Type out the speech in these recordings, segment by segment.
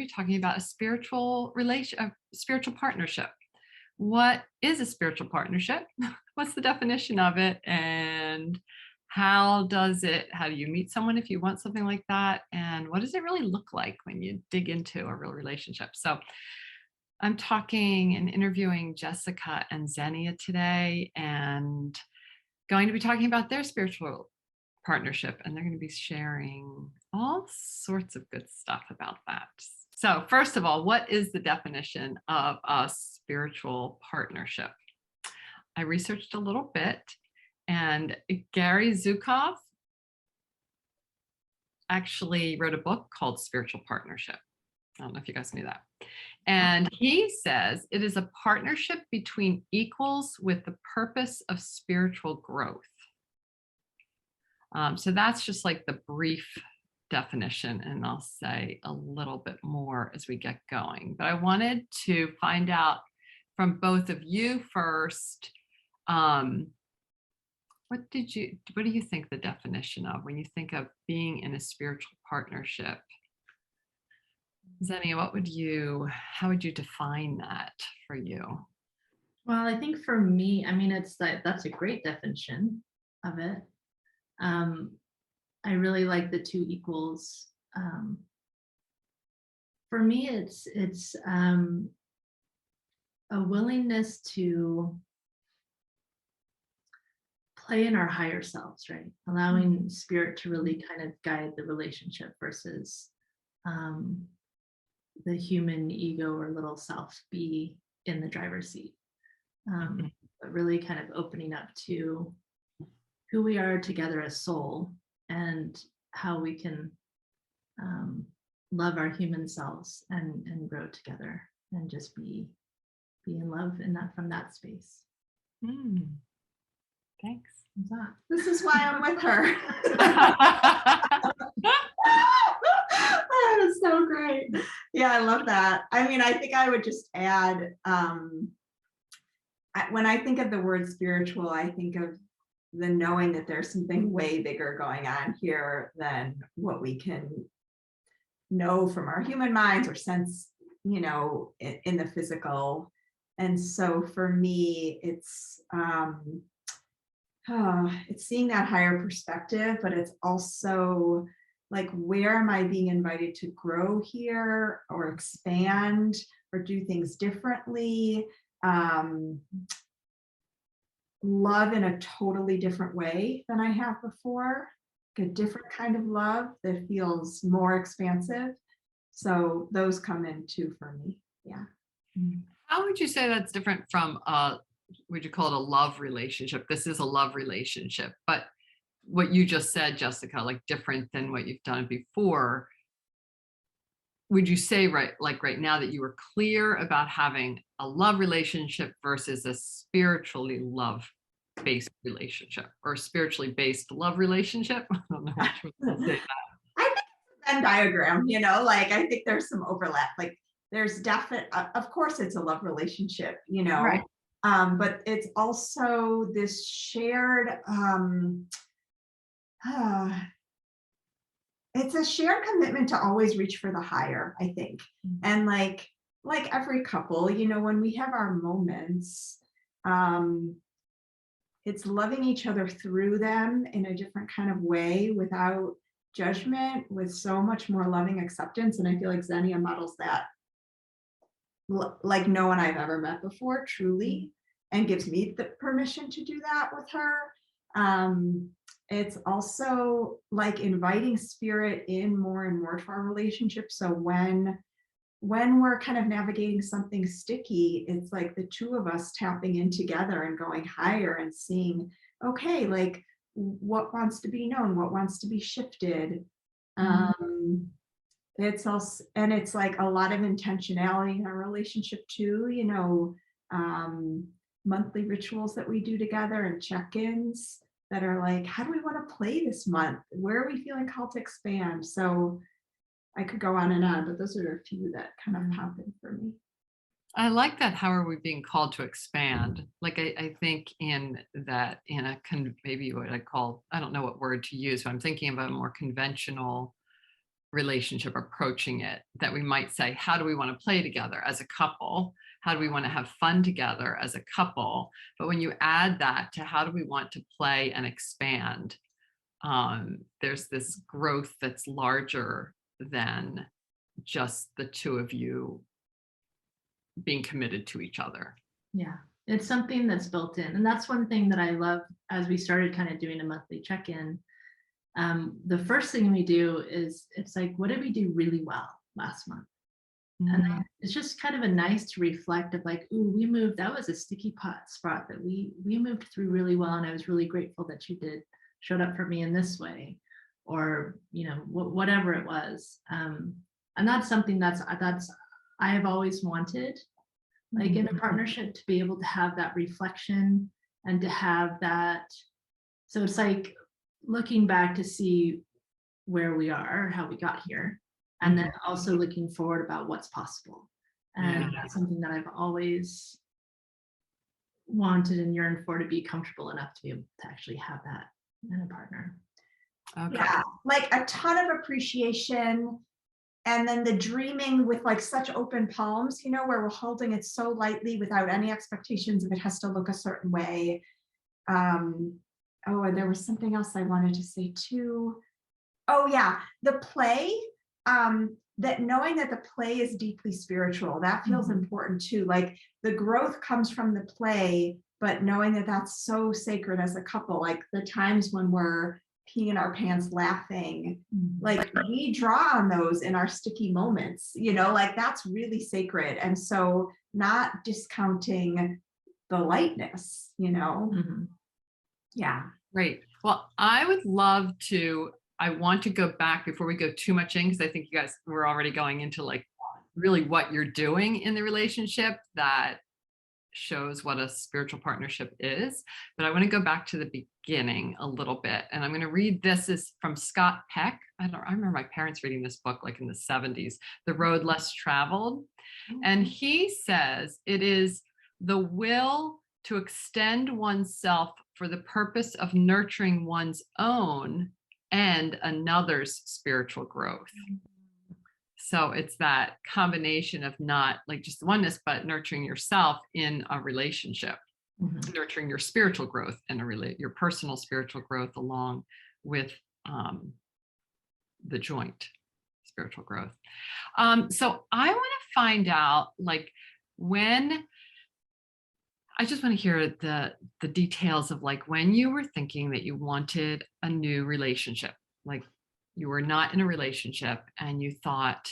be talking about a spiritual partnership. What is a spiritual partnership? What's the definition of it? And how do you meet someone if you want something like that? And what does it really look like when you dig into a real relationship? So I'm talking and interviewing Jessica and Zenia today, and going to be talking about their spiritual partnership, and they're going to be sharing all sorts of good stuff about that. So first of all, what is the definition of a spiritual partnership? I researched a little bit, and Gary Zukov actually wrote a book called Spiritual Partnership. I don't know if you guys knew that. And he says it is a partnership between equals with the purpose of spiritual growth. So that's just like the brief definition, and I'll say a little bit more as we get going. But I wanted to find out from both of you first, what do you think the definition of when you think of being in a spiritual partnership? Zenia, how would you define that for you? Well, I think for me, I mean, that's a great definition of it. I really like the two equals. For me, it's a willingness to play in our higher selves, right? Allowing spirit to really kind of guide the relationship versus the human ego or little self be in the driver's seat. But really kind of opening up to who we are together as soul and how we can love our human selves and grow together and just be in love in that from that space. Thanks. This is why I'm with her. That is so great. Yeah, I love that. I mean, I think I would just add, when I think of the word spiritual, I think of the knowing that there's something way bigger going on here than what we can know from our human minds or sense, in the physical. And so for me, it's seeing that higher perspective, but it's also like, where am I being invited to grow here or expand or do things differently? Love in a totally different way than I have before, a different kind of love that feels more expansive. So those come in too for me. Yeah. How would you say that's different from would you call it a love relationship? This is a love relationship, but what you just said, Jessica, like different than what you've done before. Would you say right now that you were clear about having a love relationship versus a spiritually love-based relationship or spiritually based love relationship? I don't know which one to say that. I think it's a Venn diagram, I think there's some overlap. Like there's of course it's a love relationship, Right. But it's also this shared, it's a shared commitment to always reach for the higher, I think. And like every couple, when we have our moments, it's loving each other through them in a different kind of way without judgment, with so much more loving acceptance. And I feel like Zenia models that like no one I've ever met before, truly, and gives me the permission to do that with her. It's also like inviting spirit in more and more to our relationship. So when we're kind of navigating something sticky, it's like the two of us tapping in together and going higher and seeing, okay, like what wants to be known, what wants to be shifted. It's also, and it's like a lot of intentionality in our relationship too, monthly rituals that we do together and check-ins that are like, how do we want to play this month? Where are we feeling called to expand? So I could go on and on, but those are a few that kind of pop in for me. I like that. How are we being called to expand? Like, I think maybe what I call, I don't know what word to use, but I'm thinking of a more conventional relationship, approaching it, that we might say, how do we want to play together as a couple? How do we want to have fun together as a couple? But when you add that to how do we want to play and expand, there's this growth that's larger than just the two of you being committed to each other. Yeah, it's something that's built in. And that's one thing that I love as we started kind of doing a monthly check-in. The first thing we do is it's like, what did we do really well last month? And then it's just kind of a nice to reflect of like, ooh, we moved, that was a sticky pot spot that we moved through really well. And I was really grateful that you showed up for me in this way, or, you know, whatever it was. And that's something that's I have always wanted, like in a partnership, to be able to have that reflection and to have that. So it's like looking back to see where we are, how we got here, and then also looking forward about what's possible. And that's something that I've always wanted and yearned for, to be comfortable enough to be able to actually have that in a partner. Okay. Yeah, like a ton of appreciation. And then the dreaming with like such open palms, you know, where we're holding it so lightly without any expectations of it has to look a certain way. And there was something else I wanted to say too. Oh yeah, the play, that knowing that the play is deeply spiritual, that feels important too. Like the growth comes from the play, but knowing that that's so sacred as a couple, like the times when we're peeing our pants laughing, like we draw on those in our sticky moments, you know, like that's really sacred. And so not discounting the lightness, you know. Yeah. Great. Well, I want to go back before we go too much in, because I think you guys were already going into like really what you're doing in the relationship that shows what a spiritual partnership is. But I want to go back to the beginning a little bit. And I'm going to read, this is from Scott Peck. I remember my parents reading this book like in the 70s, The Road Less Traveled. And he says it is the will to extend oneself for the purpose of nurturing one's own and another's spiritual growth. So it's that combination of not like just oneness, but nurturing yourself in a relationship, nurturing your spiritual growth and your personal spiritual growth along with the joint spiritual growth. So I want to find out, like, when I just want to hear the details of like when you were thinking that you wanted a new relationship, like you were not in a relationship and you thought,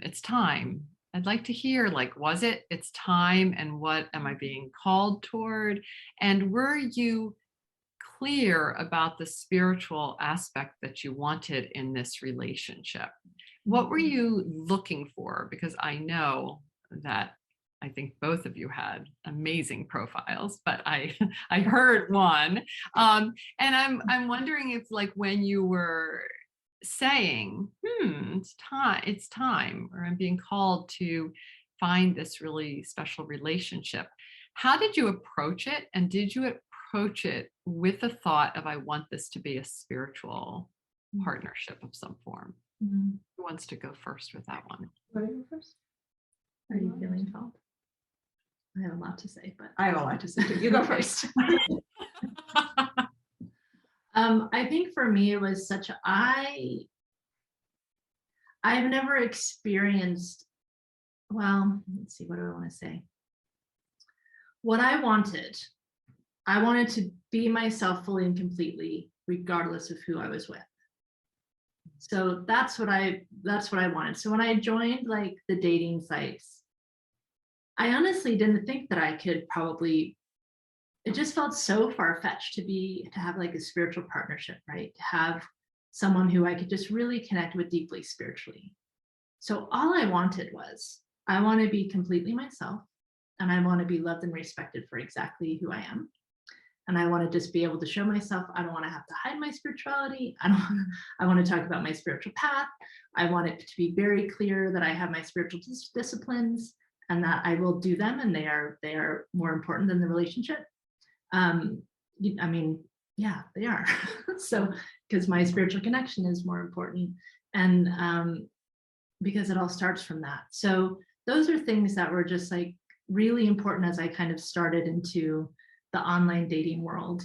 it's time. I'd like to hear, like, was it's time, and what am I being called toward? And were you clear about the spiritual aspect that you wanted in this relationship? What were you looking for? Because I know that I think both of you had amazing profiles, but I heard one. And I'm wondering if, like, when you were saying, it's time, or I'm being called to find this really special relationship, how did you approach it? And did you approach it with the thought of, I want this to be a spiritual partnership of some form? Who wants to go first with that one? Want to go first? Are you feeling called? I have a lot to say, but I have a lot to say too. You go first. I think for me, it was I've never experienced, well, let's see, what do I want to say? What I wanted to be myself fully and completely, regardless of who I was with. So that's what I wanted. So when I joined like the dating sites, I honestly didn't think that I could probably, it just felt so far-fetched to have like a spiritual partnership, right? To have someone who I could just really connect with deeply spiritually. So all I wanted was, I want to be completely myself, and I want to be loved and respected for exactly who I am. And I want to just be able to show myself. I don't want to have to hide my spirituality. I want to talk about my spiritual path. I want it to be very clear that I have my spiritual disciplines and that I will do them, and they are more important than the relationship. I mean, yeah, they are. So, because my spiritual connection is more important. And because it all starts from that. So those are things that were just like really important as I kind of started into the online dating world.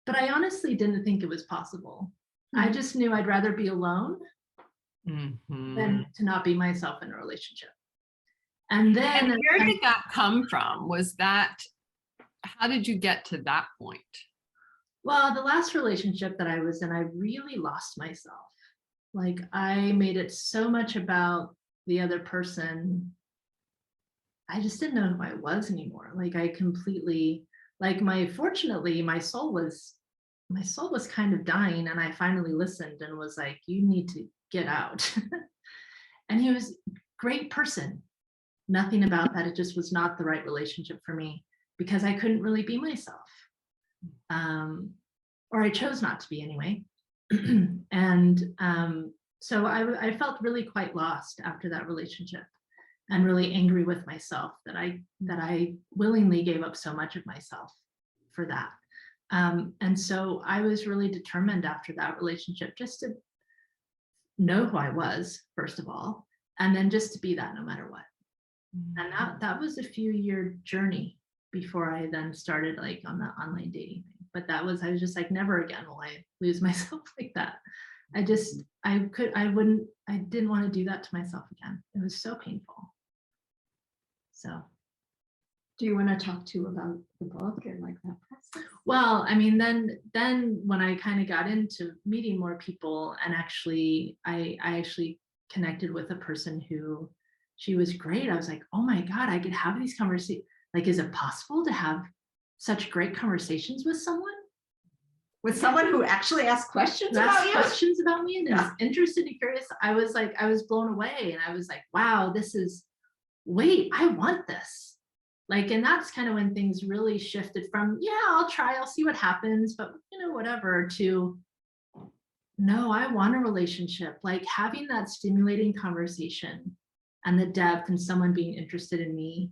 But I honestly didn't think it was possible. I just knew I'd rather be alone than to not be myself in a relationship. And then And where did that come from? How did you get to that point? well, the last relationship that I was in, I really lost myself. Like I made it so much about the other person. I just didn't know who I was anymore. Like I completely, like fortunately, my soul was kind of dying, and I finally listened and was like, you need to get out. And he was a great person. Nothing about that. It just was not the right relationship for me because I couldn't really be myself. Or I chose not to be anyway. And so I felt really quite lost after that relationship, and really angry with myself that I willingly gave up so much of myself for that. And so I was really determined after that relationship just to know who I was, first of all, and then just to be that no matter what. And that was a few-year journey before I then started like on the online dating thing. But I was just like, never again will I lose myself like that. I didn't want to do that to myself again. It was so painful. So. Do you want to talk to about the book and like that process? Well, I mean, then when I kind of got into meeting more people, and actually, I actually connected with a person who, she was great. I was like, oh my God, I could have these conversations. Like, is it possible to have such great conversations with someone? With someone who actually asks questions about you? Questions about me and is interested and curious. I was blown away, and I was like, wow, wait, I want this. Like, and that's kind of when things really shifted from, yeah, I'll see what happens, but whatever, to no, I want a relationship. Like having that stimulating conversation and the depth and someone being interested in me,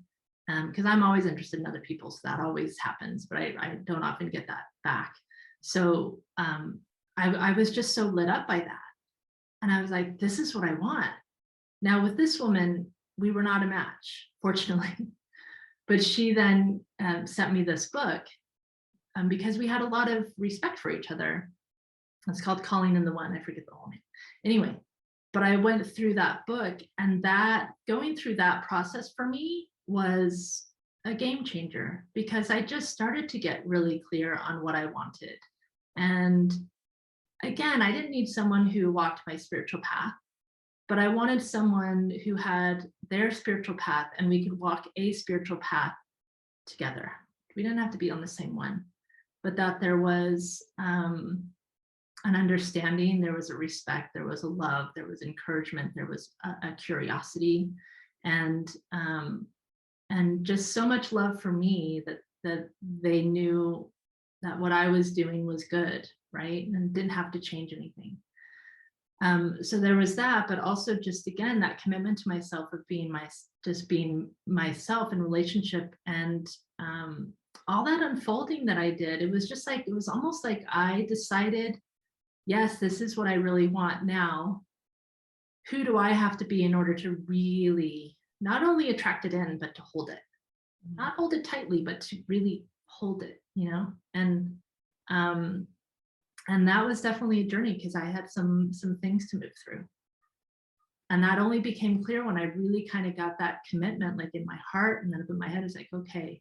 because I'm always interested in other people, so that always happens, but I don't often get that back. So I was just so lit up by that. And I was like, this is what I want. Now with this woman, we were not a match, fortunately. But she then sent me this book because we had a lot of respect for each other. It's called Calling in the One. I forget the whole name. Anyway, but I went through that book, and going through that process for me was a game changer, because I just started to get really clear on what I wanted. And again, I didn't need someone who walked my spiritual path, but I wanted someone who had their spiritual path, and we could walk a spiritual path together. We didn't have to be on the same one, but that there was an understanding, there was a respect, there was a love, there was encouragement, there was a curiosity, and just so much love for me that they knew that what I was doing was good, right? And didn't have to change anything. So there was that, but also just, again, that commitment to myself of being myself in relationship, and all that unfolding that I did. It was almost like I decided, yes, this is what I really want. Now, who do I have to be in order to really not only attract it in, but to hold it, not hold it tightly, but to really hold it, and that was definitely a journey, because I had some things to move through. And that only became clear when I really kind of got that commitment, like in my heart, and then up in my head. It's like, okay,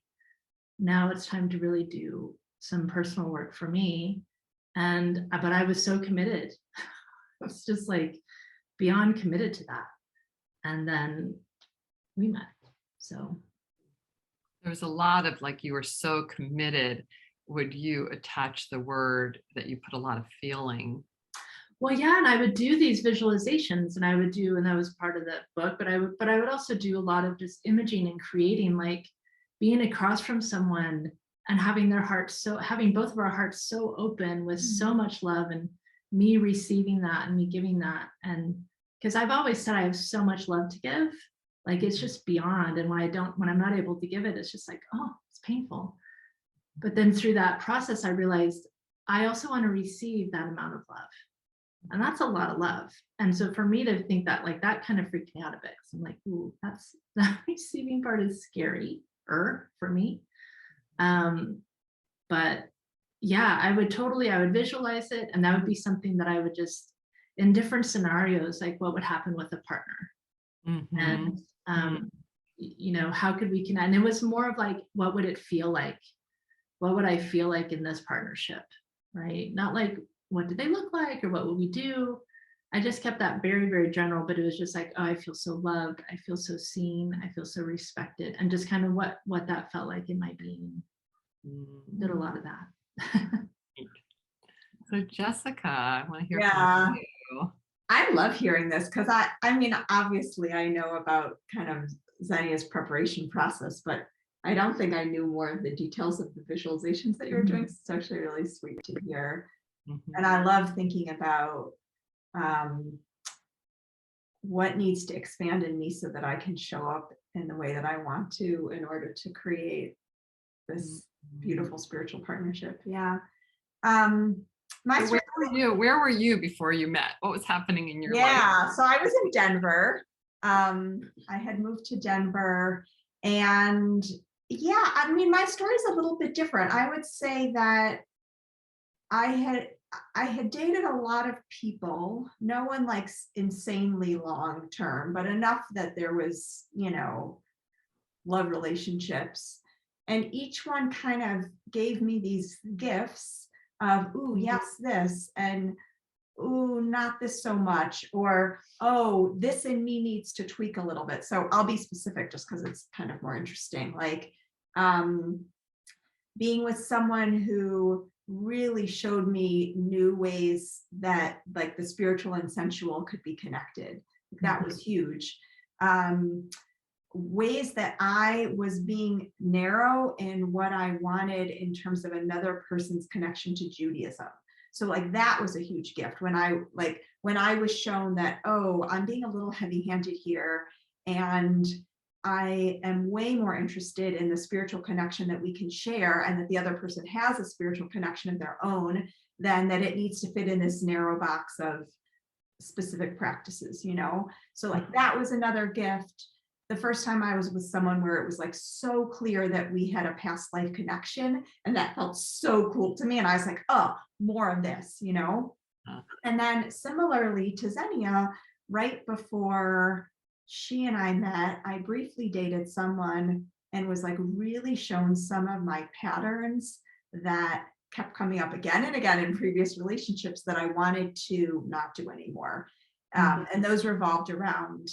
now it's time to really do some personal work for me. But I was so committed. I was just like beyond committed to that. And then we met. So there was a lot of, like, you were so committed. Would you attach the word that you put a lot of feeling? Well, yeah, and I would do these visualizations, and that was part of the book, but I would also do a lot of just imaging and creating, like being across from someone and having both of our hearts so open with so much love, and me receiving that and me giving that. And because I've always said I have so much love to give, like it's just beyond. And when I'm not able to give it, it's just like, oh, it's painful. But then through that process, I realized I also want to receive that amount of love. And that's a lot of love. And so for me to think that, like, that kind of freaked me out a bit. So I'm like, ooh, that's the receiving part is scary for me. Um, but yeah, I would visualize it, and that would be something that I would just, in different scenarios, like what would happen with a partner, Mhm. and how could we connect? And it was more of like, what would it feel like? What would I feel like in this partnership? Right? Not like, what did they look like or what would we do? I just kept that very, very general, but it was just like, oh, I feel so loved. I feel so seen. I feel so respected. And just kind of what that felt like in my being. Did a Mm. lot of that. So Jessica, I want to hear from Yeah. you. I love hearing this because I mean, obviously I know about kind of Zenia's preparation process, but I don't think I knew more of the details of the visualizations that you were doing. So it's actually really sweet to hear. And I Mhm. love thinking about um, what needs to expand in me so that I can show up in the way that I want to in order to create this Mhm. beautiful spiritual partnership. Yeah. Um, my So where were you before you met? What was happening in your life? Yeah, so I was in Denver. I had moved to Denver, and yeah, I mean, my story is a little bit different. I would say that I had I had dated a lot of people, no one like insanely long term, but enough that there was, love relationships. And each one kind of gave me these gifts of, ooh, yes, this, and ooh, not this so much, or oh, this in me needs to tweak a little bit. So I'll be specific just because it's kind of more interesting. Like um, being with someone who really showed me new ways that like the spiritual and sensual could be connected. That was huge. Um, Ways that I was being narrow in what I wanted in terms of another person's connection to Judaism. So like that was a huge gift when I was shown that, oh, I'm being a little heavy-handed here, and I am way more interested in the spiritual connection that we can share, and that the other person has a spiritual connection of their own, than that it needs to fit in this narrow box of specific practices. So like that was another gift. The first time I was with someone where it was like so clear that we had a past life connection, and that felt so cool to me, and I was like, oh, more of this. Uh, And then similarly to Zenia, right before she and I met, I briefly dated someone and was like really shown some of my patterns that kept coming up again and again in previous relationships that I wanted to not do anymore. And those revolved around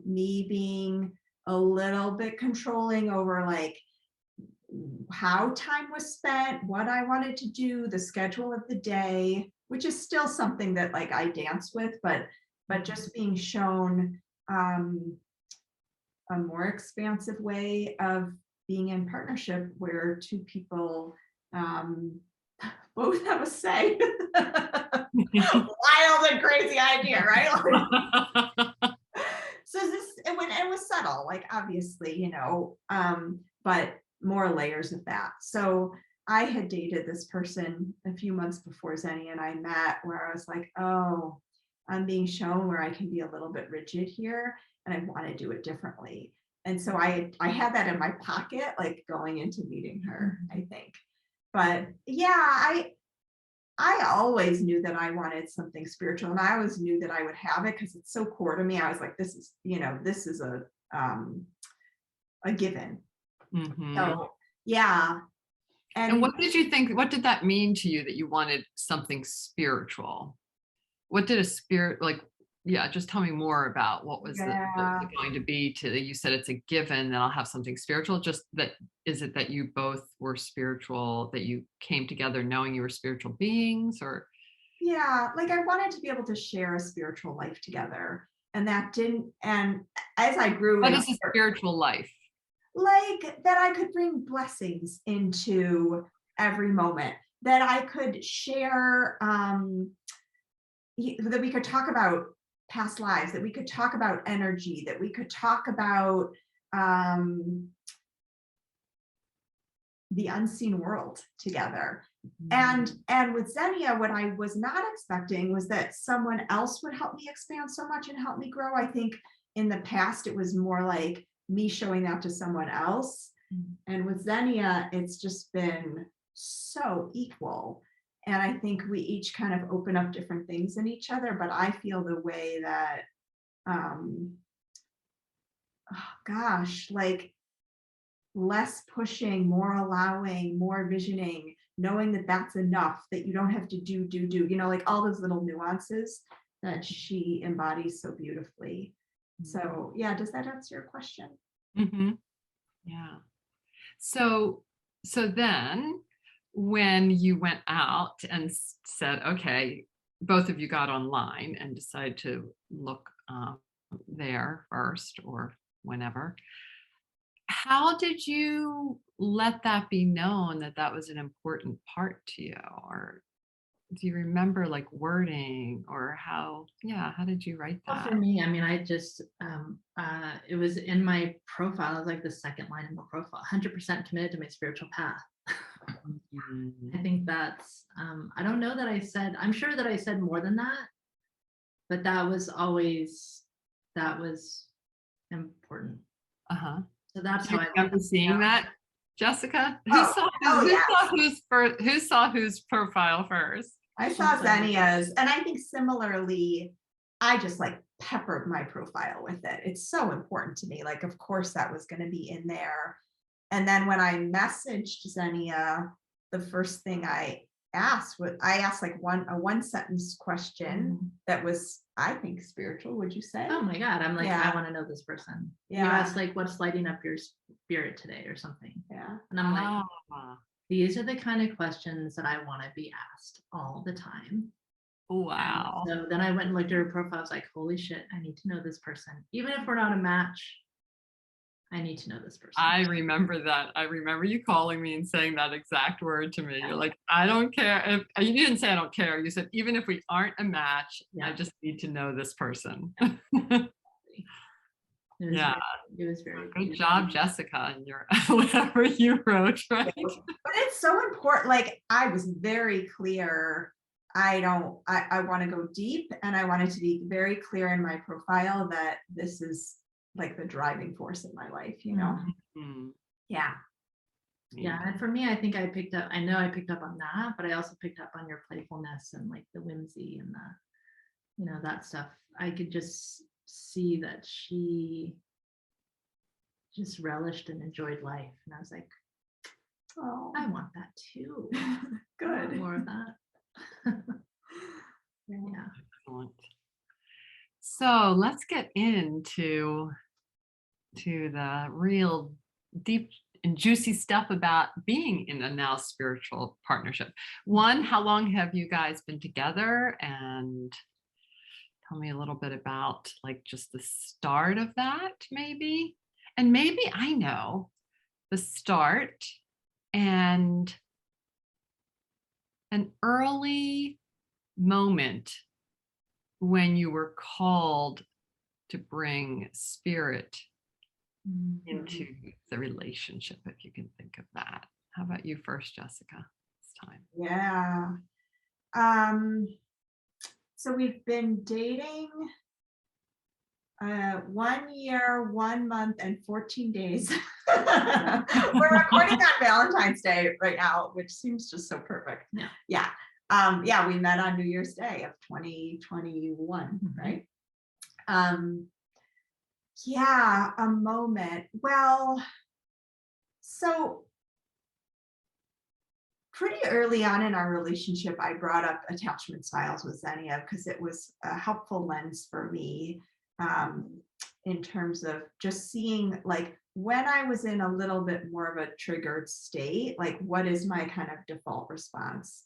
me being a little bit controlling over like how time was spent, what I wanted to do, the schedule of the day, which is still something that like I dance with, but just being shown um, a more expansive way of being in partnership where two people both have a say. Wild and crazy idea, right? So it was subtle, like obviously, but more layers of that. So I had dated this person a few months before Zenia and I met, where I was like, oh, I'm being shown where I can be a little bit rigid here, and I want to do it differently. And so I had that in my pocket, like going into meeting her, I think. But yeah, I always knew that I wanted something spiritual, and I always knew that I would have it because it's so core to me. I was like, this is a given. Mhm. So yeah. And And what did you think? What did that mean to you that you wanted something spiritual? What did a spirit like? Yeah, just tell me more about what was yeah, going to be to you said it's a given that I'll have something spiritual. Just that is it that you both were spiritual, that you came together knowing you were spiritual beings, or yeah, like I wanted to be able to share a spiritual life together. And that didn't, and as I grew what in, is a spiritual life? like that I could bring blessings into every moment, that I could share that we could talk about past lives, that we could talk about energy, that we could talk about um, the unseen world together. Mm-hmm. And with Zenia, what I was not expecting was that someone else would help me expand so much and help me grow. I think in the past, it was more like me showing that to someone else. And with Zenia, it's just been so equal. And I think we each kind of open up different things in each other, but I feel the way that, oh gosh, like less pushing, more allowing, more visioning, knowing that that's enough, that you don't have to do, like all those little nuances that she embodies so beautifully. So yeah, does that answer your question? Mm-hmm. Yeah. So then when you went out and said, okay, both of you got online and decided to look there first or whenever, how did you let that be known that that was an important part to you? Or do you remember like wording or how did you write Well, that? for me, I mean, I just, it was in my profile. It was like the second line in my profile, 100% committed to my spiritual path. I think that's, I don't know that I said, I'm sure that I said more than that, but that was important. Uh-huh. So that's Do you how I let remember them seeing know. that, Jessica? Oh, oh yes. Who saw whose profile first? I saw Zenia's, and I think similarly, I just like peppered my profile with it. It's so important to me. Like, of course, that was going to be in there. And then when I messaged Zenia, the first thing I asked like a one sentence question that was, I think, spiritual. Would you say? Oh my God. I'm like, Yeah. I want to know this person. Yeah. You asked like, what's lighting up your spirit today or something. Yeah. And I'm like, Ah, these are the kind of questions that I want to be asked all the time. wow. And so then I went and looked at her profile. I was like, holy shit, I need to know this person. Even if we're not a match, I need to know this person. I remember that. I remember you calling me and saying that exact word to me. You're like, I don't care. You didn't say I don't care. You said, even if we aren't a match, I just need to know this person. Yeah. It was very Good job, Jessica, and your whatever you wrote, right? But it's so important. Like, I was very clear. I want to go deep, and I wanted to be very clear in my profile that this is like the driving force in my life, you know? Mhm. Yeah. Yeah. And for me, I think I picked up on that, but I also picked up on your playfulness and like the whimsy and that stuff. I could just see that she just relished and enjoyed life. And I was like, Oh, I want that too. good. More of that. Yeah. Excellent. So let's get into the real deep and juicy stuff about being in a now spiritual partnership. One, how long have you guys been together? And tell me a little bit about like just the start of that, maybe. And maybe I know the start and an early moment when you were called to bring spirit into the relationship, if you can think of that. How about you first, Jessica, this time? Yeah. So we've been dating 1 year, 1 month, and 14 days. We're recording on Valentine's Day right now, which seems just so perfect. Yeah. Yeah. Yeah, we met on New Year's Day of 2021, right? Yeah, a moment. Well, so pretty early on in our relationship, I brought up attachment styles with Zenia because it was a helpful lens for me in terms of just seeing like when I was in a little bit more of a triggered state, like what is my kind of default response?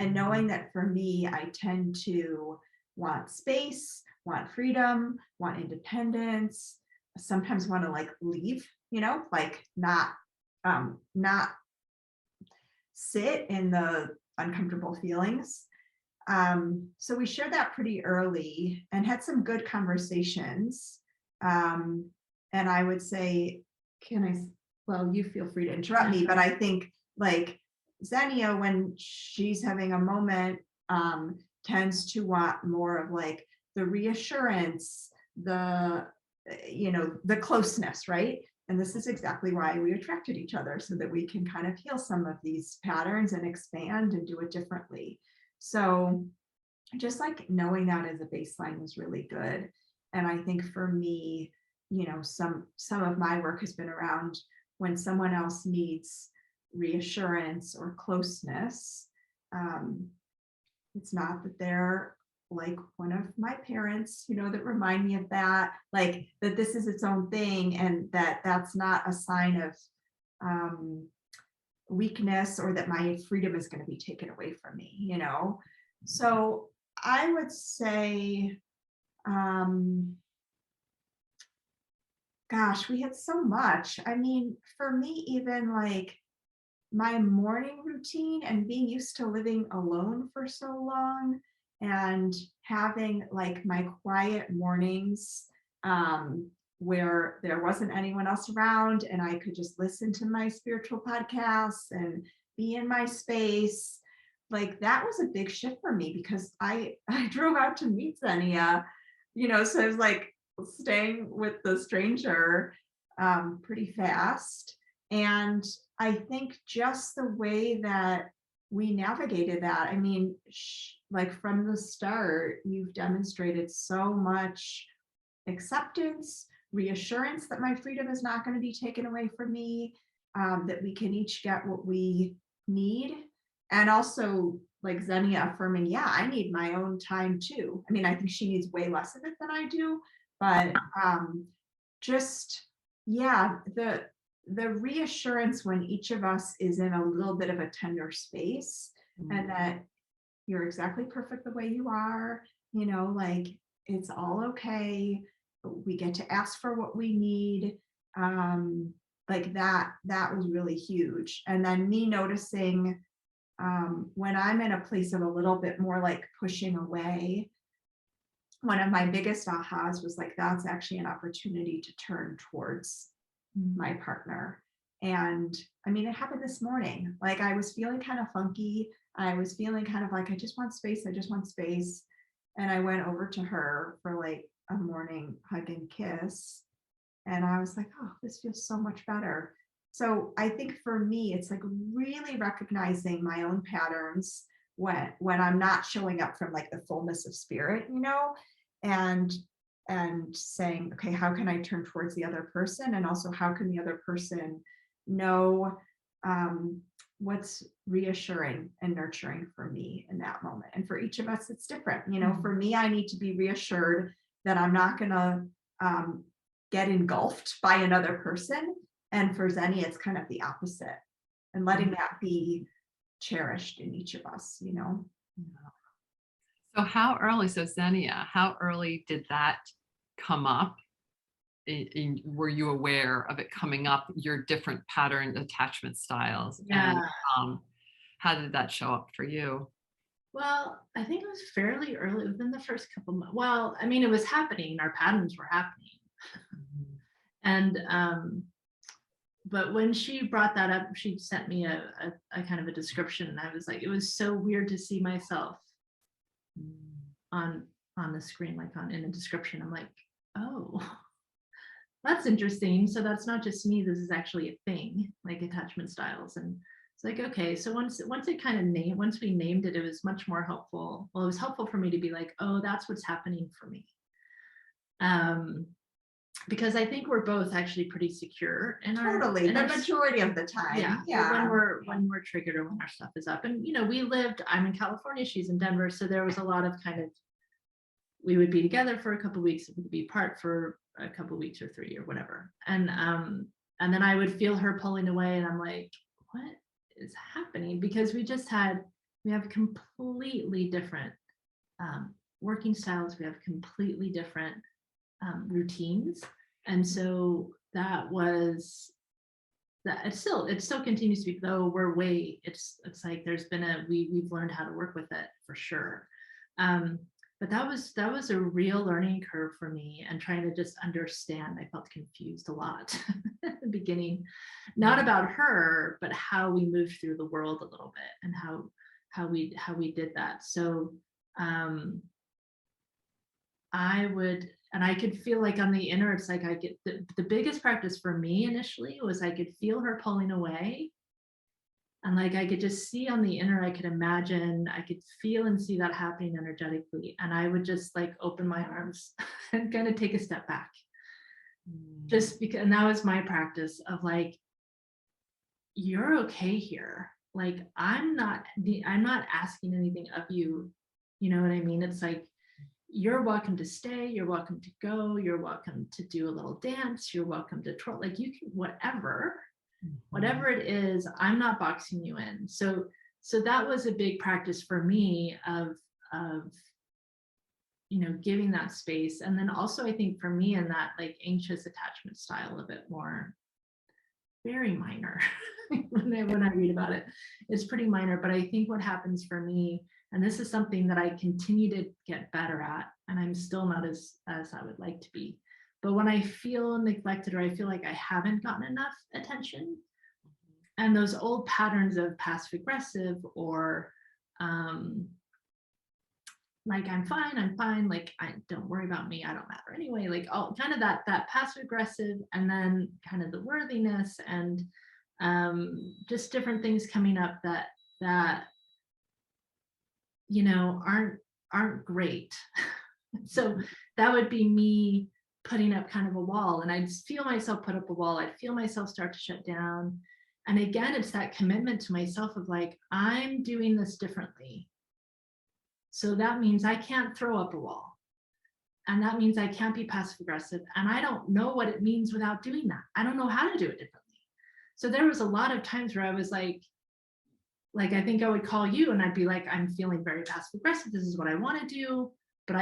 And knowing that for me, I tend to want space, want freedom, want independence, sometimes want to like leave, like not sit in the uncomfortable feelings. So we shared that pretty early and had some good conversations. And I would say, well, you feel free to interrupt me, but I think like Zenia, when she's having a moment, tends to want more of like the reassurance, the, the closeness, right? And this is exactly why we attracted each other, so that we can kind of heal some of these patterns and expand and do it differently. So just like knowing that as a baseline was really good. And I think for me, some of my work has been around when someone else needs reassurance or closeness. It's not that they're like one of my parents, that remind me of that, like that this is its own thing, and that's not a sign of weakness, or that my freedom is going to be taken away from me. So I would say, gosh, we had so much. I mean, for me, even like my morning routine, and being used to living alone for so long, and having like my quiet mornings, where there wasn't anyone else around, and I could just listen to my spiritual podcasts and be in my space. Like that was a big shift for me, because I drove out to meet Zenia, so I was like staying with the stranger pretty fast. And I think just the way that we navigated that, I mean, like from the start, you've demonstrated so much acceptance, reassurance that my freedom is not going to be taken away from me, that we can each get what we need. And also like Zenia affirming, yeah, I need my own time too. I mean, I think she needs way less of it than I do, but just, yeah, the reassurance when each of us is in a little bit of a tender space, and that you're exactly perfect the way you are, like it's all okay. We get to ask for what we need. Like that was really huge. And then me noticing, when I'm in a place of a little bit more like pushing away, one of my biggest ahas was like, that's actually an opportunity to turn towards my partner. And I mean, it happened this morning. Like I was feeling kind of funky. I was feeling kind of like, I just want space. I just want space. And I went over to her for like a morning hug and kiss. And I was like, oh, this feels so much better. So I think for me, it's like really recognizing my own patterns when I'm not showing up from like the fullness of spirit, and saying, okay, how can I turn towards the other person? And also how can the other person know what's reassuring and nurturing for me in that moment? And for each of us, it's different. For me, I need to be reassured that I'm not going to get engulfed by another person. And for Zenia, it's kind of the opposite, and letting that be cherished in each of us, So Zenia, how early did that come up? Were you aware of it coming up, your different pattern attachment styles? Yeah. And how did that show up for you? Well, I think it was fairly early, within the first couple months. Well, I mean, it was happening. Our patterns were happening. And but when she brought that up, she sent me a kind of a description, and I was like, it was so weird to see myself on the screen, like in a description. I'm like, oh, that's interesting. So that's not just me. This is actually a thing, like attachment styles. And it's like, okay, so once it kind of once we named it, it was much more helpful. Well, it was helpful for me to be like, oh, that's what's happening for me. Because I think we're both actually pretty secure in our the majority of the time. Yeah. When we're triggered, or when our stuff is up. And I'm in California, she's in Denver, so there was a lot of kind of, we would be together for a couple of weeks, we'd be apart for a couple of weeks or 3 or whatever. And then I would feel her pulling away, and I'm like, what is happening? Because we have completely different working styles. We have completely different routines. And so that was that. It still continues to be, though we're it's like there's been we've learned how to work with it for sure. But but that was a real learning curve for me, and trying to just understand. I felt confused a lot at the beginning, not about her, but how we moved through the world a little bit, and how we did that. So I could feel like on the inner, it's like I get the biggest practice for me initially was I could feel her pulling away. And like I could just see on the inner, I could imagine, I could feel and see that happening energetically. And I would just like open my arms and kind of take a step back. Just because, and that was my practice of like, you're okay here. Like I'm not asking anything of you. You know what I mean? It's like, you're welcome to stay, you're welcome to go, you're welcome to do a little dance, you're welcome to twirl, like you can, whatever it is, I'm not boxing you in. So that was a big practice for me of giving that space. And then also I think for me in that like anxious attachment style, a bit more very minor when I read about it, it's pretty minor. But I think what happens for me, and this is something that I continue to get better at, and I'm still not as I would like to be, but when I feel neglected or I feel like I haven't gotten enough attention, and those old patterns of passive aggressive or like I'm fine, like I don't worry about me, I don't matter anyway, like all kind of that passive aggressive, and then kind of the worthiness and just different things coming up that aren't great. So that would be me putting up kind of a wall, and I'd feel myself put up a wall. I'd feel myself start to shut down. And again, it's that commitment to myself of like, I'm doing this differently. So that means I can't throw up a wall. And that means I can't be passive aggressive. And I don't know what it means without doing that. I don't know how to do it differently. So there was a lot of times where I was like I think I would call you and I'd be like, I'm feeling very passive aggressive. This is what I want to do, but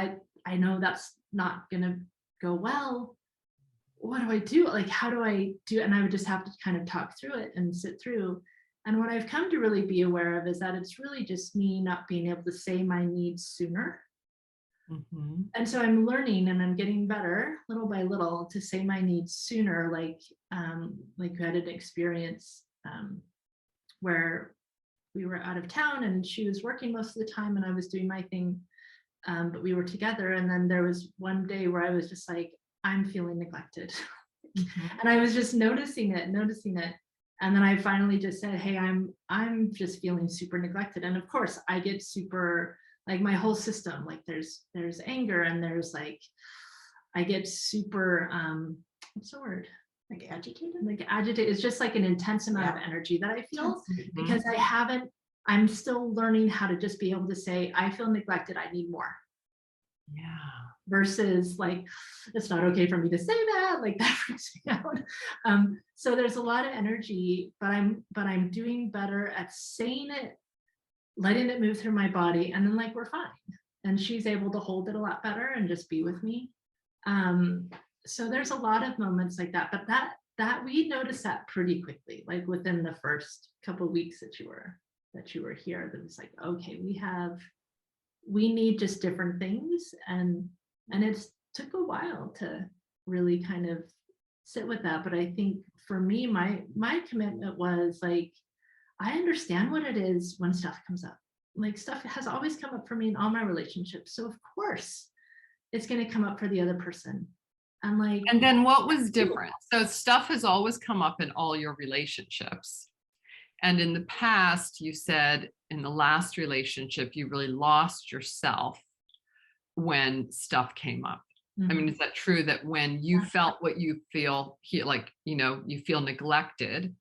I know that's not going to go well. What do I do? Like, how do I do it? And I would just have to kind of talk through it and sit through. And what I've come to really be aware of is that it's really just me not being able to say my needs sooner. Mm-hmm. And so I'm learning and I'm getting better little by little to say my needs sooner. Like we had an experience where we were out of town and she was working most of the time and I was doing my thing, but we were together. And then there was one day where I was just like, I'm feeling neglected. Mm-hmm. And I was just noticing it. And then I finally just said, hey, I'm just feeling super neglected. And of course I get super, like my whole system, like there's anger and there's like, I get super, what's the word? Like agitated. It's just like an intense amount of energy that I feel because I'm still learning how to just be able to say, I feel neglected, I need more. Yeah. Versus like, it's not okay for me to say that, like that freaks me out. So there's a lot of energy, but I'm doing better at saying it, letting it move through my body, and then like we're fine. And she's able to hold it a lot better and just be with me. So there's a lot of moments like that, but that we noticed that pretty quickly, like within the first couple of weeks that you were here, that was like, okay, we need just different things. And it took a while to really kind of sit with that. But I think for me, my commitment was like, I understand what it is when stuff comes up. Like stuff has always come up for me in all my relationships. So of course it's going to come up for the other person. And then what was different? So stuff has always come up in all your relationships. And in the past, you said in the last relationship, you really lost yourself when stuff came up. Mm-hmm. I mean, is that true that when you felt what you feel, like, you feel neglected,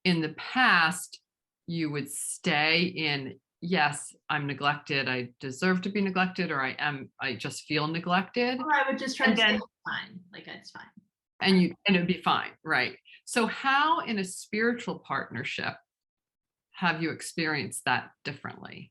in the past, you would stay in, yes, I'm neglected, I deserve to be neglected, or I just feel neglected. Or I would just try to say it's fine, like it's fine. And it'd be fine, right? So how in a spiritual partnership have you experienced that differently?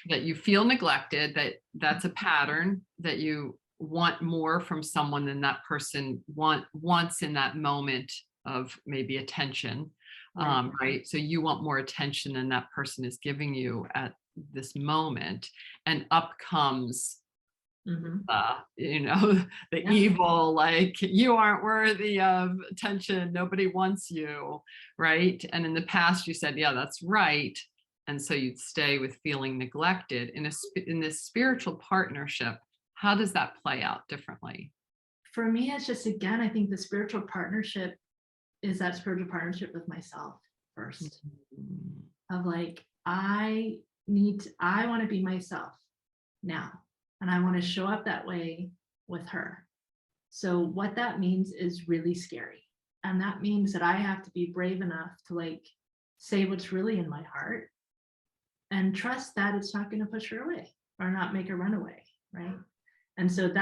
That you feel neglected, that's a pattern, that you want more from someone than that person wants in that moment of maybe attention, right? So you want more attention than that person is giving you at this moment, and up comes Mhm. The Yeah. evil, like you aren't worthy of attention, nobody wants you, right? And in the past you said, yeah, that's right. And so you'd stay with feeling neglected. In this spiritual partnership, how does that play out differently? For me, it's just, again, I think the spiritual partnership is that spiritual partnership with myself first, Mhm. of like, I want to be myself now, and I want to show up that way with her. So what that means is really scary. And that means that I have to be brave enough to like say what's really in my heart and trust that it's not going to push her away or not make her run away. Right. And so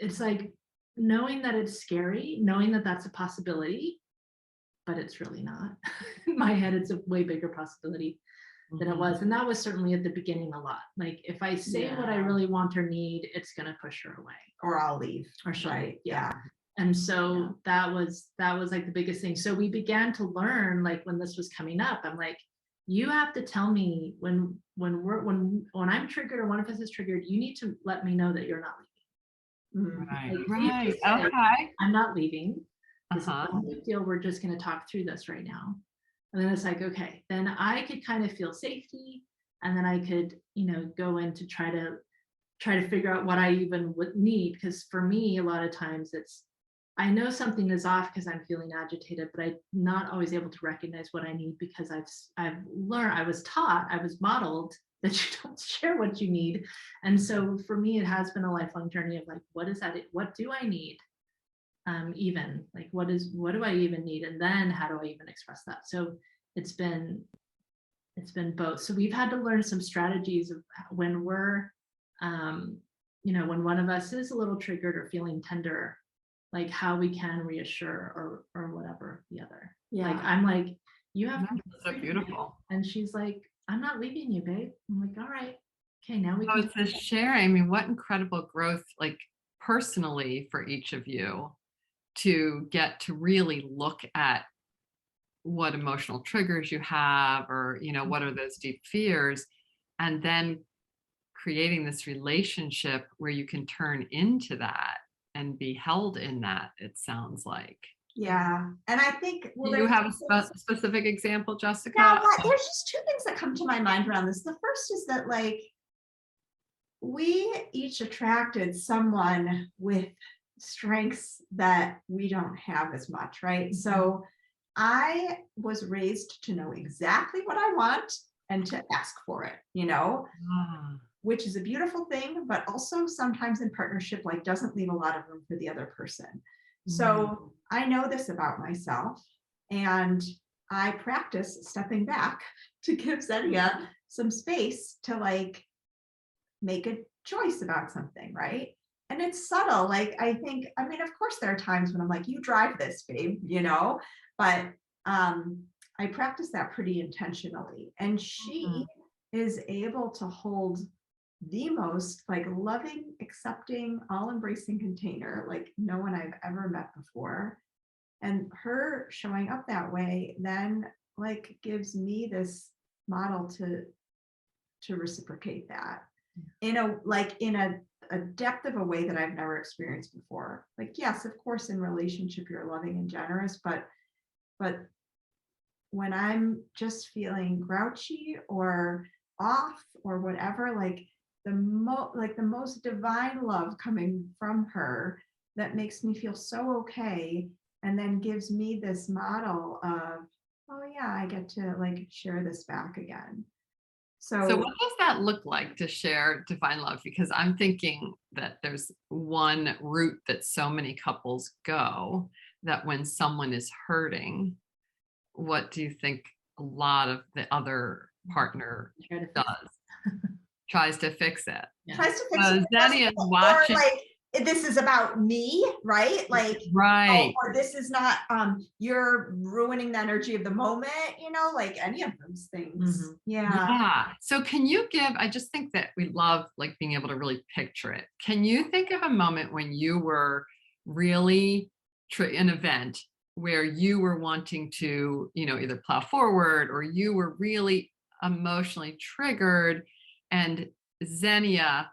it's like knowing that it's scary, knowing that that's a possibility, but it's really not. In my head, it's a way bigger possibility than it was. And that was certainly at the beginning a lot. Like if I say what I Yeah. really want or need, it's going to push her away. Or I'll leave. Or she'll Right. leave. Yeah. And so that was like the biggest thing. So we began to learn, like when this was coming up, I'm like, you have to tell me when I'm triggered or one of us is triggered, you need to let me know that you're not leaving. Mhm. Right, Like, you can't right. just say, Okay. I'm not leaving. This is Uh-huh. no big deal. We're just going to talk through this right now. And then it's like, okay, then I could kind of feel safety. And then I could, go in to try to figure out what I even would need. Because for me, a lot of times I know something is off because I'm feeling agitated, but I'm not always able to recognize what I need because I've learned, I was taught, I was modeled that you don't share what you need. And so for me, it has been a lifelong journey of like, what is that? What do I need? Even like, what do I even need? And then how do I even express that? So it's been both. So we've had to learn some strategies of when we're, when one of us is a little triggered or feeling tender, like how we can reassure or whatever the other. Like Yeah. I'm like, you have No, to be that's so free to leave. beautiful. And she's like, I'm not leaving you, babe. I'm like, all right, okay, now we So can. it's this sharing. I mean, what incredible growth, like personally for each of you to get to really look at what emotional triggers you have, or, what are those deep fears, and then creating this relationship where you can turn into that and be held in that, it sounds like. Yeah. And I think, well, Do you there's have two a things. specific example, Yeah, Jessica? well, there's just two things that come to my mind around this. The first is that like we each attracted someone with strengths that we don't have as much, right? So I was raised to know exactly what I want and to ask for it, Ah, which is a beautiful thing, but also sometimes in partnership, like doesn't leave a lot of room for the other person. So I know this about myself, and I practice stepping back to give Zenia some space to like make a choice about something, right? And it's subtle. Like I think, I mean, of course, there are times when I'm like, you drive this, babe, but I practice that pretty intentionally. And she is able to hold the most like loving, accepting, all embracing container like no one I've ever met before. And her showing up that way then like gives me this model to reciprocate that in a depth of a way that I've never experienced before. Like, yes, of course, in relationship, you're loving and generous, but when I'm just feeling grouchy or off or whatever, like the most divine love coming from her that makes me feel so okay, and then gives me this model of, oh yeah, I get to like share this back again. so So what does that look like to share divine love? Because I'm thinking that there's one route that so many couples go, that when someone is hurting, what do you think a lot of the other partner Try to fix does? Tries to fix it. Yeah. tries to fix So it, Zenia is or watching. like this is about me, right? Like, Right. or this is not, you're ruining the energy of the moment, like any of those things. Yeah. Yeah. So can you I just think that we love like being able to really picture it. Can you think of a moment when you were really an event where you were wanting to, either plow forward, or you were really emotionally triggered, and Zenia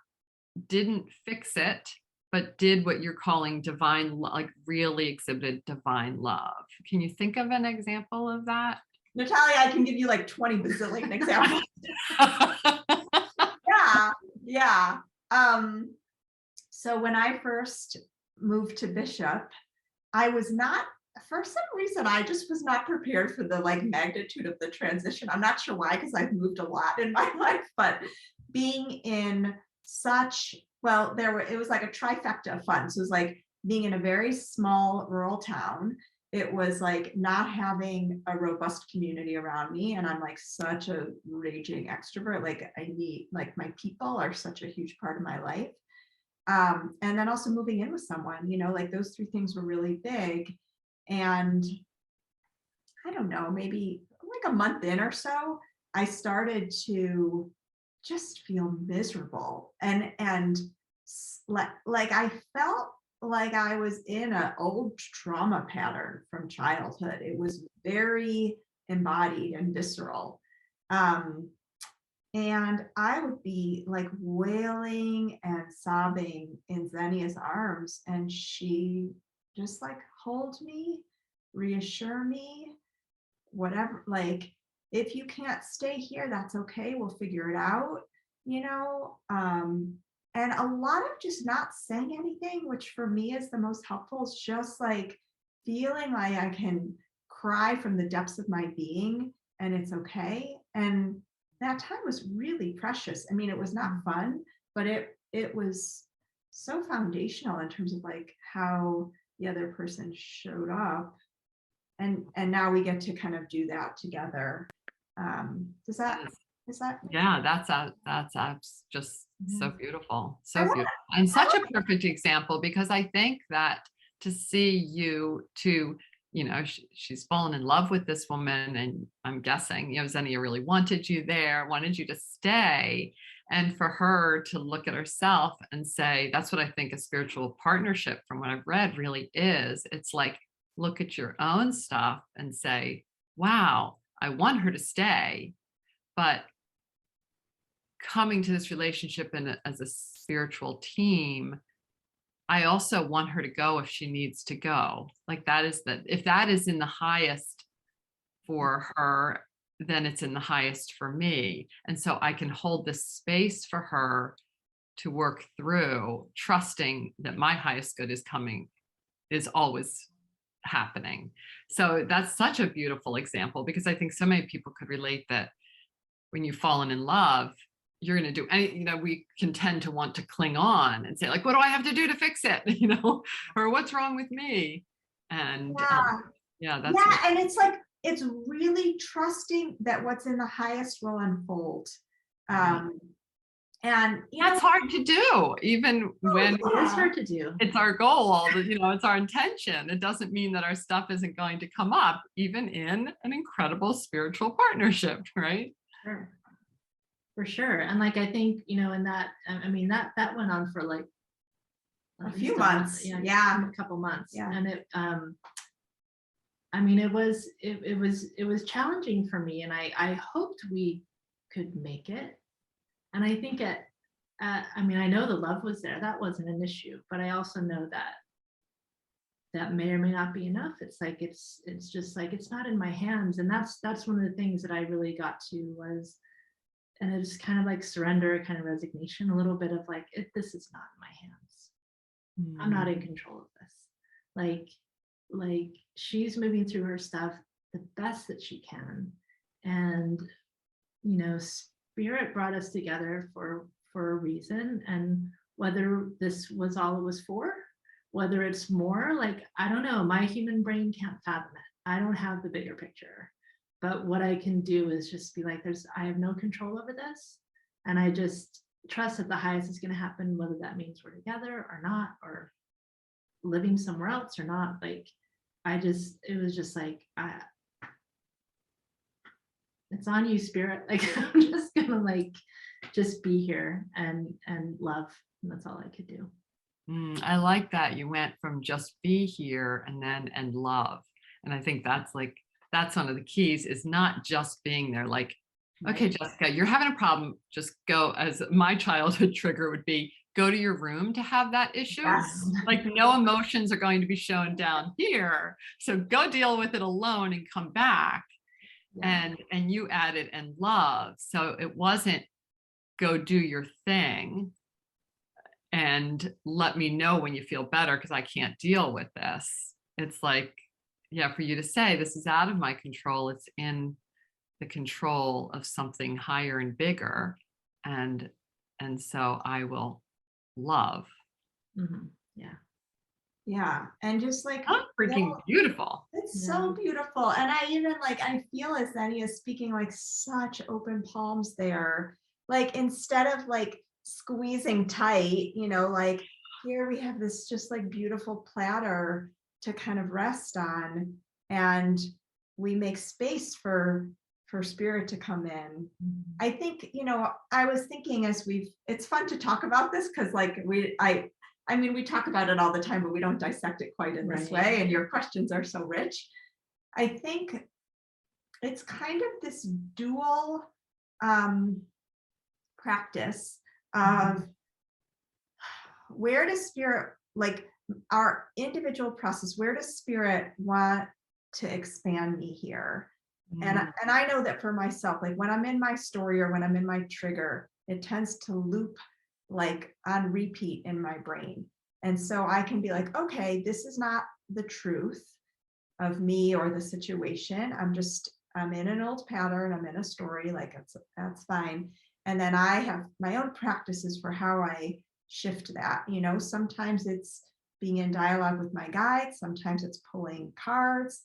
didn't fix it, but did what you're calling divine, like really exhibited divine love. Can you think of an example of that? Natalia, I can give you like 20 bazillion examples. Yeah, yeah. So when I first moved to Bishop, I was not, for some reason, I just was not prepared for the like magnitude of the transition. I'm not sure why, because I've moved a lot in my life, but being in such, well, it was like a trifecta of fun. So it was like being in a very small rural town. It was like not having a robust community around me. And I'm like such a raging extrovert. Like I need, like my people are such a huge part of my life. And then also moving in with someone, like those three things were really big. And I don't know, maybe like a month in or so, I started to just feel miserable. And like I felt like I was in an old trauma pattern from childhood. It was very embodied and visceral. And I would be like wailing and sobbing in Zenia's arms, and she just like hold me, reassure me, whatever, like, if you can't stay here, that's okay, we'll figure it out, and a lot of just not saying anything, which for me is the most helpful, is just like feeling like I can cry from the depths of my being and it's okay. And that time was really precious. I mean, it was not fun, but it was so foundational in terms of like how the other person showed up. And now we get to kind of do that together. Is that Yeah, that's just so beautiful, I so want beautiful, and such a perfect example, because I think that to see you to, she's fallen in love with this woman, and I'm guessing, Zenia really wanted you there, wanted you to stay, and for her to look at herself and say, that's what I think a spiritual partnership, from what I've read, really is. It's like, look at your own stuff and say, wow, I want her to stay, but coming to this relationship as a spiritual team, I also want her to go if she needs to go. Like if that is in the highest for her, then it's in the highest for me. And so I can hold this space for her to work through, trusting that my highest good is always happening. So that's such a beautiful example, because I think so many people could relate that when you've fallen in love, you're going to do any, we can tend to want to cling on and say, like, what do I have to do to fix it? Or what's wrong with me? And that's and it's like, it's really trusting that what's in the highest will unfold. And that's hard to do, even when it is hard to do. It's our goal, it's our intention. It doesn't mean that our stuff isn't going to come up, even in an incredible spiritual partnership, right? Sure. For sure. And like, I think, in that, I mean, that went on for like a few months. Yeah. A couple months. Yeah. And I mean, it was challenging for me, and I hoped we could make it. And I think I mean, I know the love was there. That wasn't an issue, but I also know that may or may not be enough. It's like, it's just like, it's not in my hands. And that's one of the things that I really got to was, and it's kind of like surrender, kind of resignation, a little bit of like, this is not in my hands. I'm not in control of this. Like she's moving through her stuff the best that she can. And, Spirit brought us together for a reason. And whether this was all it was for, whether it's more, like, I don't know, my human brain can't fathom it. I don't have the bigger picture. But what I can do is just be like, I have no control over this. And I just trust that the highest is going to happen, whether that means we're together or not, or living somewhere else or not. Like, it was just like, it's on you, Spirit. Like, I'm just going to like, just be here and love. And that's all I could do. I like that. You went from just be here and love. And I think that's one of the keys, is not just being there. Like, okay, Jessica, you're having a problem. Just go. As my childhood trigger would be, go to your room to have that issue. Yes. Like no emotions are going to be shown down here. So go deal with it alone and come back. Yeah. And you added and love. So it wasn't go do your thing and let me know when you feel better because I can't deal with this. It's like, yeah, for you to say this is out of my control. It's in the control of something higher and bigger. And so I will love. Yeah. Yeah. And just like, Oh, freaking beautiful. it's Yeah. so beautiful. And I even like, I feel as Zenia is speaking like such open palms there. Like instead of like squeezing tight, like here we have this just like beautiful platter to kind of rest on. And we make space for spirit to come in. I think, I was thinking it's fun to talk about this because like I mean, we talk about it all the time, but we don't dissect it quite in this Right. way. And your questions are so rich. I think it's kind of this dual practice of where does spirit, like our individual process, where does spirit want to expand me here? And I know that for myself, like when I'm in my story or when I'm in my trigger, it tends to loop like on repeat in my brain. And so I can be like, okay, this is not the truth of me or the situation. I'm in an old pattern, I'm in a story, like that's fine. And then I have my own practices for how I shift that. Sometimes it's being in dialogue with my guides, sometimes it's pulling cards.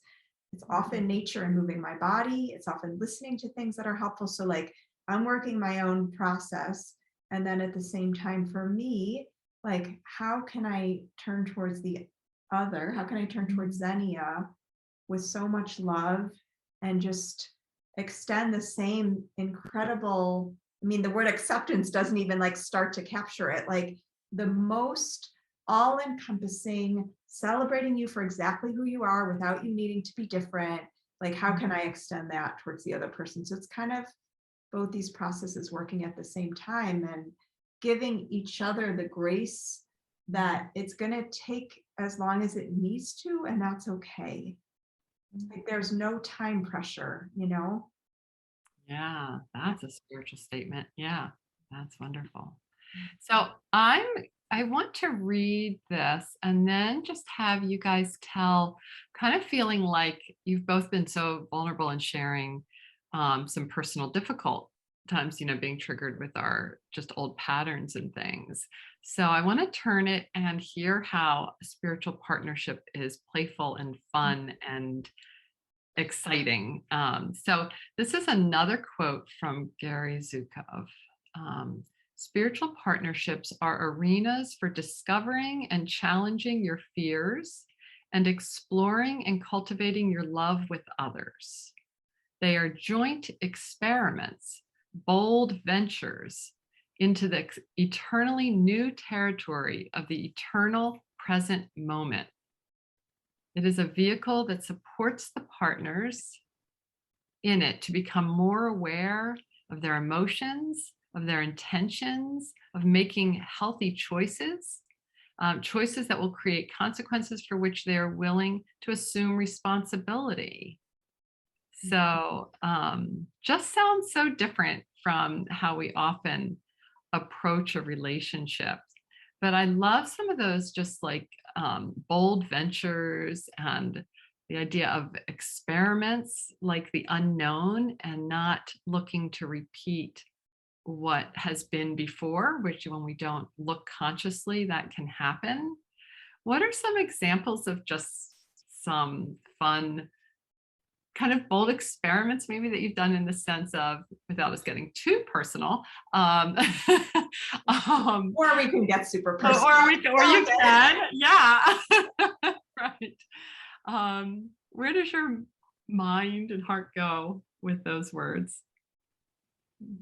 It's often nature and moving my body. It's often listening to things that are helpful. So like I'm working my own process. And then at the same time for me, like how can I turn towards the other? How can I turn towards Zenia with so much love and just extend the same incredible, I mean, the word acceptance doesn't even like start to capture it. Like the most all-encompassing, celebrating you for exactly who you are without you needing to be different. Like, how can I extend that towards the other person? So it's kind of both these processes working at the same time and giving each other the grace that it's going to take as long as it needs to, and that's okay. Like there's no time pressure, Yeah, that's a spiritual statement. Yeah, that's wonderful. So I want to read this and then just have you guys tell, kind of feeling like you've both been so vulnerable in sharing some personal difficult times, being triggered with our just old patterns and things. So I want to turn it and hear how a spiritual partnership is playful and fun and exciting. So this is another quote from Gary Zukov. Spiritual partnerships are arenas for discovering and challenging your fears and exploring and cultivating your love with others. They are joint experiments, bold ventures into the eternally new territory of the eternal present moment. It is a vehicle that supports the partners in it to become more aware of their emotions, of their intentions, of making healthy choices, choices that will create consequences for which they are willing to assume responsibility. So just sounds so different from how we often approach a relationship. But I love some of those just like bold ventures and the idea of experiments, like the unknown and not looking to repeat what has been before, which when we don't look consciously, that can happen. What are some examples of just some fun, kind of bold experiments maybe that you've done in the sense of, without us getting too personal, or we can get super personal. or you can, yeah, right. Where does your mind and heart go with those words?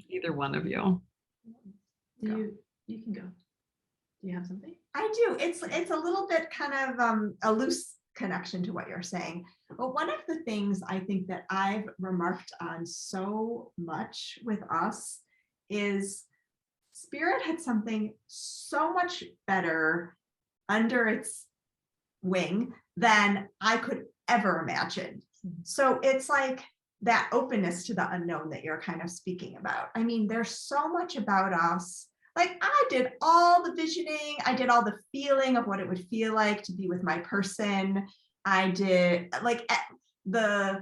Either one of you. You can go. Do you have something? I do. It's a little bit kind of a loose connection to what you're saying. But one of the things I think that I've remarked on so much with us is Spirit had something so much better under its wing than I could ever imagine. So it's like that openness to the unknown that you're kind of speaking about. I mean, there's so much about us. Like I did all the visioning, I did all the feeling of what it would feel like to be with my person. I did like the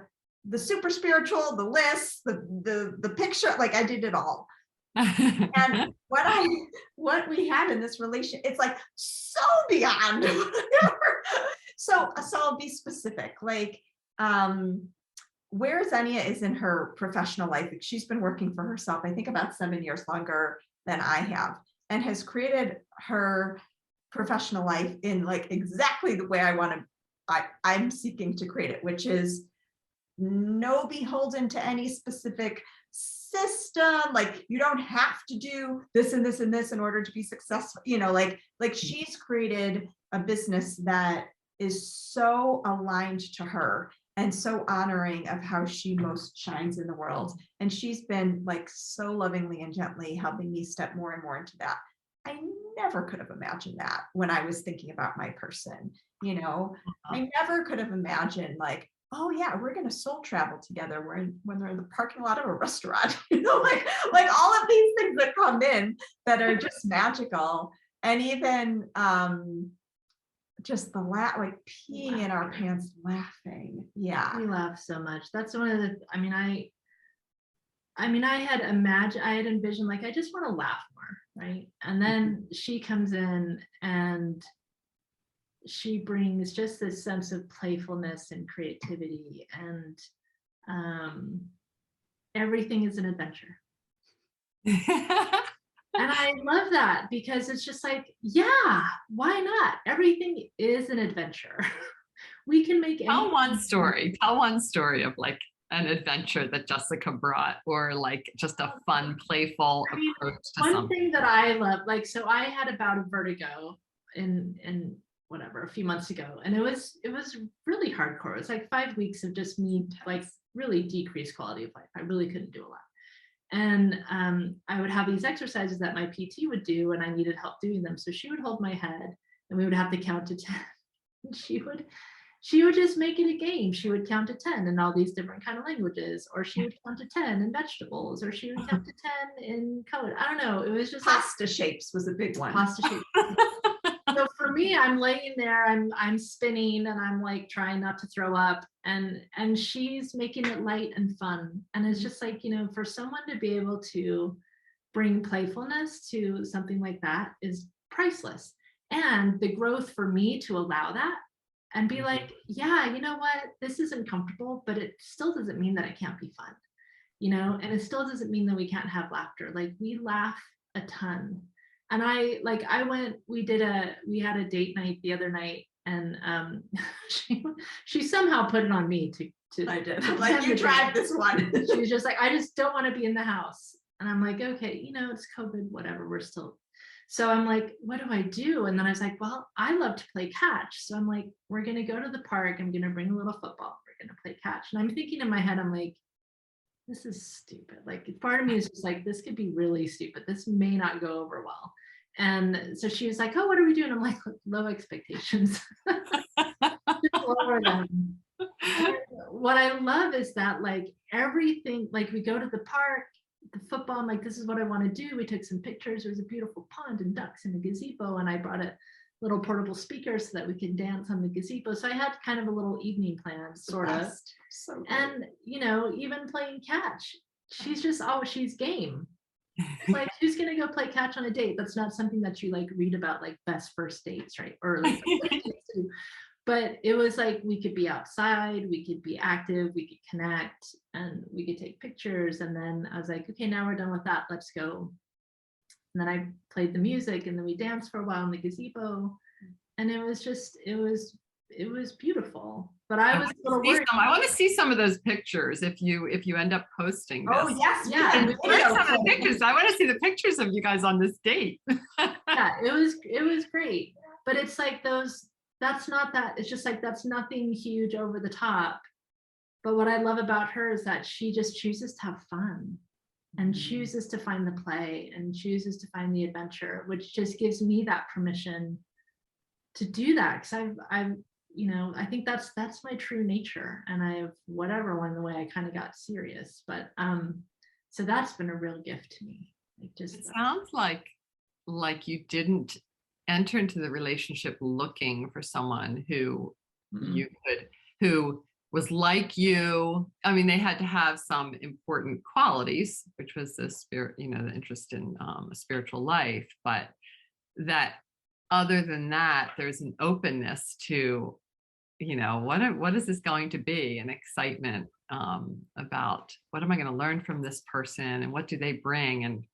super spiritual, the list, the picture, like I did it all. And what we have in this relation, it's like so beyond whatever. So I'll be specific. Like where Zenia is in her professional life, she's been working for herself, I think about 7 years longer than I have, and has created her professional life in like exactly the way I'm seeking to create it, which is no beholden to any specific system. Like you don't have to do this and this and this in order to be successful, like she's created a business that is so aligned to her and so honoring of how she most shines in the world. And she's been like so lovingly and gently helping me step more and more into that. I never could have imagined that when I was thinking about my person. I never could have imagined like, oh yeah, we're going to soul travel together when we're in the parking lot of a restaurant, like all of these things that come in that are just magical. And even just the like peeing in our pants laughing. Yeah. We laugh so much. That's one of the, I had envisioned like, I just want to laugh more. Right. And then she comes in and she brings just this sense of playfulness and creativity, and everything is an adventure. And I love that because it's just like, yeah, why not? Everything is an adventure. We can make Tell one story of like an adventure that Jessica brought, or like just a fun, playful approach to one something. thing that I love, like, so I had a bout of vertigo in whatever, a few months ago. And it was really hardcore. It was like 5 weeks of just me, like really decreased quality of life. I really couldn't do a lot. And I would have these exercises that my PT would do, and I needed help doing them. So she would hold my head and we would have to count to 10. And she would just make it a game. She would count to 10 in all these different kind of languages, or she would count to 10 in vegetables, or she would count to 10 in color. I don't know. It was just pasta shapes was a big one. Pasta shapes. So for me, I'm laying there, I'm spinning, and I'm like trying not to throw up, and she's making it light and fun. And it's just like, for someone to be able to bring playfulness to something like that is priceless. And the growth for me to allow that and be like, yeah, you know what, this isn't comfortable, but it still doesn't mean that it can't be fun, and it still doesn't mean that we can't have laughter. Like we laugh a ton. And we had a date night the other night, and she somehow put it on me to I did. Like, you tried this one. She was just like, I just don't want to be in the house. And I'm like, okay, it's COVID, whatever, we're still. So I'm like, what do I do? And then I was like, well, I love to play catch. So I'm like, we're going to go to the park. I'm going to bring a little football. We're going to play catch. And I'm thinking in my head, I'm like, this is stupid. Like part of me is just like, this could be really stupid. This may not go over well. And so she was like, oh, what are we doing? I'm like, low expectations. Lower them. And what I love is that like everything, like we go to the park, the football, I'm like, this is what I want to do. We took some pictures. There was a beautiful pond and ducks in a gazebo. And I brought a little portable speaker so that we could dance on the gazebo. So I had kind of a little evening plan, sort of. So and, even playing catch, she's game. Like, who's gonna go play catch on a date? That's not something that you like read about, like best first dates, right? Or like, but it was like we could be outside, we could be active, we could connect, and we could take pictures. And then I was like, okay, now we're done with that. Let's go. And then I played the music, and then we danced for a while in the gazebo, and it was beautiful. But I was a little worried. I want to see some of those pictures if you end up posting this. Oh yes, yeah. Where's some of the pictures? I want to see the pictures of you guys on this date. Yeah, it was great. But it's like that's not that. It's just like that's nothing huge over the top. But what I love about her is that she just chooses to have fun. and chooses to find the play and chooses to find the adventure, which just gives me that permission to do that. Because I've I think that's my true nature, and I've whatever along the way I kind of got serious, but so that's been a real gift to me. Like just It sounds like you didn't enter into the relationship looking for someone who who was like you. I mean, they had to have some important qualities, which was the spirit, the interest in a spiritual life, but that other than that, there's an openness to, what is this going to be, an excitement about what am I going to learn from this person and what do they bring? And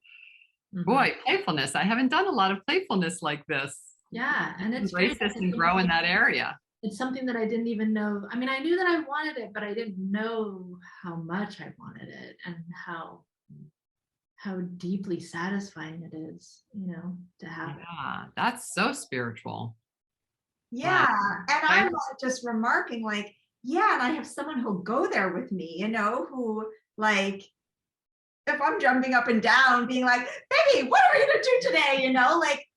boy, playfulness. I haven't done a lot of playfulness like this. Yeah. And it's embrace this and grow in that area. It's something that I didn't even know. I mean, I knew that I wanted it, but I didn't know how much I wanted it and how deeply satisfying it is, to have it. Yeah, that's so spiritual. Yeah. And I'm just remarking and I have someone who'll go there with me, who if I'm jumping up and down being like, baby, what are we gonna do today?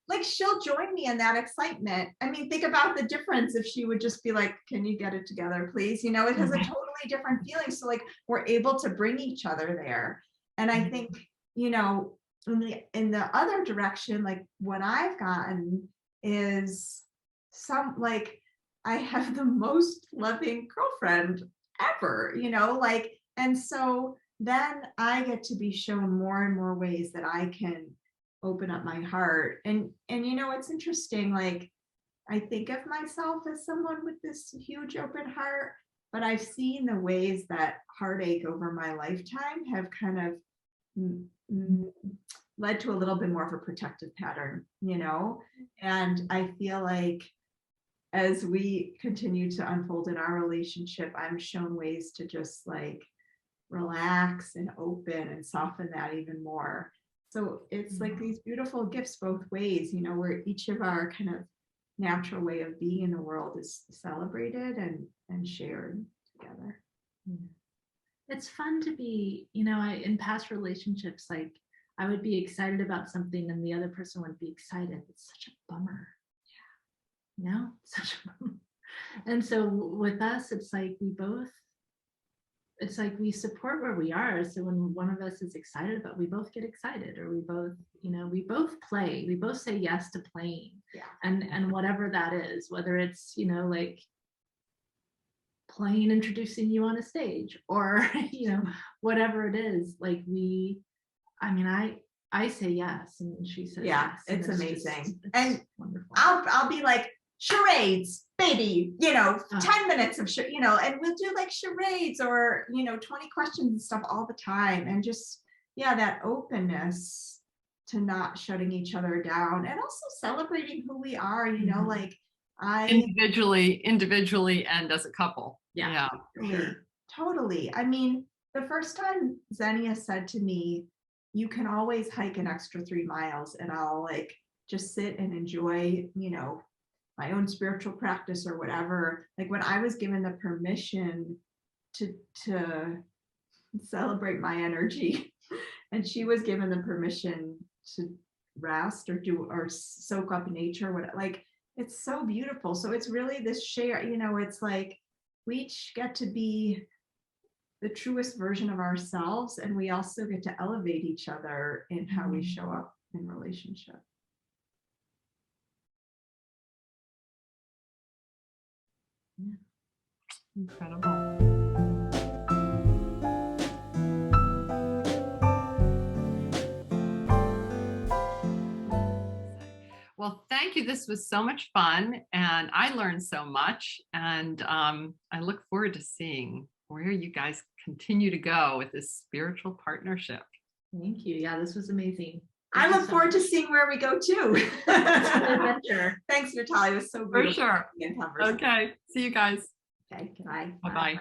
Like she'll join me in that excitement. I mean, think about the difference if she would just be like, can you get it together, please? It has a totally different feeling. So we're able to bring each other there. And I think, in the other direction, what I've gotten is I have the most loving girlfriend ever, and so then I get to be shown more and more ways that I can open up my heart. And it's interesting, I think of myself as someone with this huge open heart, but I've seen the ways that heartache over my lifetime have kind of led to a little bit more of a protective pattern, and I feel like as we continue to unfold in our relationship, I'm shown ways to just relax and open and soften that even more. So it's these beautiful gifts both ways, where each of our kind of natural way of being in the world is celebrated and shared together. It's fun to be, in past relationships, I would be excited about something and the other person wouldn't be excited. It's such a bummer. Yeah. Such a bummer. And so with us, it's we support where we are. So when one of us is excited, but we both get excited, or we both play, we both say yes to playing. Yeah. And whatever that is, whether it's, playing, introducing you on a stage, or, whatever it is, I say yes and she says yes. It's amazing. It's and wonderful. I'll be like, charades, baby, 10 minutes of, and we'll do charades or, 20 questions and stuff all the time. And just, that openness to not shutting each other down and also celebrating who we are, individually and as a couple. Yeah. Totally. I mean, the first time Zenia said to me, you can always hike an extra 3 miles, and I'll just sit and enjoy, my own spiritual practice or whatever. When I was given the permission to celebrate my energy, and she was given the permission to rest or soak up nature, it's so beautiful. So it's really this share, it's we each get to be the truest version of ourselves, and we also get to elevate each other in how we show up in relationship. Yeah. Incredible. Well, thank you. This was so much fun, and I learned so much, and I look forward to seeing where you guys continue to go with this spiritual partnership. Thank you. Yeah, this was amazing. I look forward to seeing where we go too. Adventure. Thanks, Natalia. It was so beautiful. For sure. Okay. See you guys. Okay. Goodbye. Bye-bye.